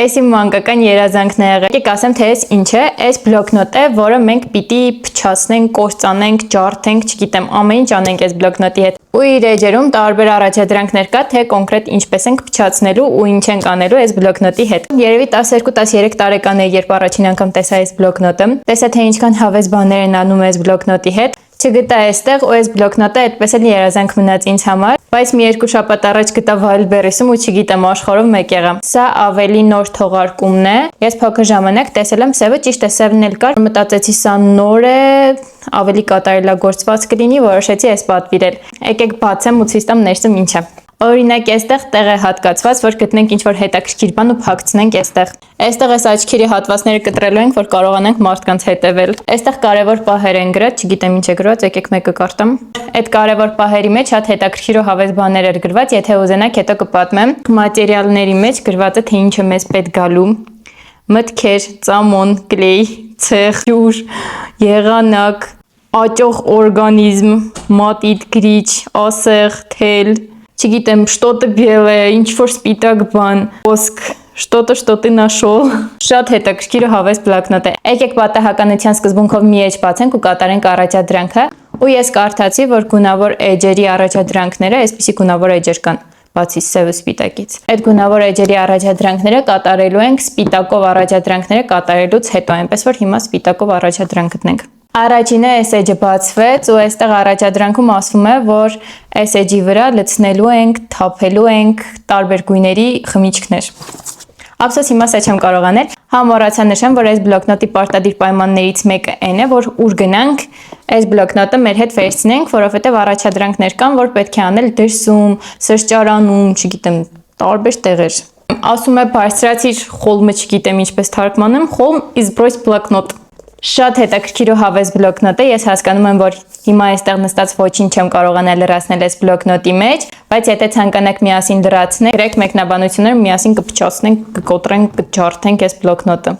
Էսի մանկական երազանքն է եղել։ Եկեք ասեմ, թե էս ինչ է, էս բլոկնոտ է, որը մենք պիտի փչացնենք, կործանենք, ջարդենք, չգիտեմ, ամեն ինչ անենք էս բլոկնոտի հետ։ Ու իր էջերում տարբեր առաջադրանքներ կա, թե կոնկրետ ինչպես ենք փչացնելու ու ինչ ենք անելու էս բլոկնոտի հետ։ Երևի 12-13 տարեկան է, երբ առաջին անգամ տեսա էս բլոկնոտը, տեսա թե ինչքան հավես բաներ են անում էս բլոկնոտի հետ։ Չգտա այստեղ ու այս բլոկնոտը այդպես էլ երազանք մնաց ինձ համար, բայց մի երկու շաբաթ առաջ գտա Wildberries-ում ու չգիտեմ աշխարհով մեկ եղա։ Սա ավելի նոր թողարկումն է։ Ես փոքր ժամանակ տեսել եմ սևը, ճիշտ է, սևն էլ կար, մտածեցի սա նոր է, ավելի կատարելագործված կլինի, որոշեցի այս պատվիրել։ Եկեք բացեմ ու ցույց տամ ներսում ինչ է։ Օրինակ, այստեղ տեղ է հատկացված, որ գտնենք ինչ-որ հետաքրքիր բան ու փակցնենք այստեղ։ Այստեղ էս աչքերի հատվածները կտրելու ենք, որ կարողանանք մարդկանց հետևել։ Այստեղ կարևոր պահեր են գրած, չգիտեմ ինչ է գրված, եկեք մեկը կարդամ։ Այդ կարևոր պահերի մեջ շատ հետաքրքիր ու հավես բաներ էր գրված, եթե ուզենաք, հետո կպատմեմ։ Մատերիալների մեջ գրված է, թե ինչը մեզ պետք գալու։ Մտքեր, ծամոն, կլեյ, ցեղ, ջուր, եղանակ, աճող օրգանիզմ, մատիտ, գրիչ, ասեղ, թել, չգիտեմ, что-то белое, ինչ-որ սպիտակ բան, ոսկ, что-то нашел։ Շատ հետաքրքիր ու հավես բլոկնոտ է։ Եկեք պատահականության սկզբունքով մի էջ բացենք ու կատարենք առաջադրանքը։ Ու ես կարդացի, որ գունավոր էջերի առաջադրանքները, այսպիսի գունավոր էջեր կան, բացի սևը սպիտակից։ Այդ գունավոր էջերի առաջադրանքները կատարելու ենք սպիտակով առաջադրանքները կատարելուց հետո, այնպես որ հիմա սպիտակով առաջադրանք գտնենք։ Առաջինը այս էջը բացվեց ու այստեղ առաջադրանքում ասվում է, որ այս էջի վրա լցնելու ենք, թափելու ենք տարբեր գույների խմիչքներ։ Ափսոս հիմա սա չեմ կարող անել, համառացա նշեմ, որ այս բլոկնոտի պարտադիր պայմաններից մեկը այն է, որ ուր գնանք, այս բլոկնոտը մեր հետ վերցնենք, որովհետև առաջադրանքներ կան, որ պետք է անել դրսում, սրճարանում, չգիտեմ, տարբեր տեղեր։ Ասում է բարձրացիր խոլմը, չգիտեմ ինչպես թարգմանեմ, խոլմ is брось блокнот։ Շատ հետաքրքիր ու հավես բլոկնոտ է, ես հասկանում եմ, որ հիմա այստեղ նստած ոչինչ չեմ կարողանալ լրացնել այս բլոկնոտի մեջ, բայց եթե ցանկանաք միասին լրացնել, գրեք մեկնաբանությունները, միասին կփչացնենք, կկոտրենք, կջարդենք այս բլոկնոտը։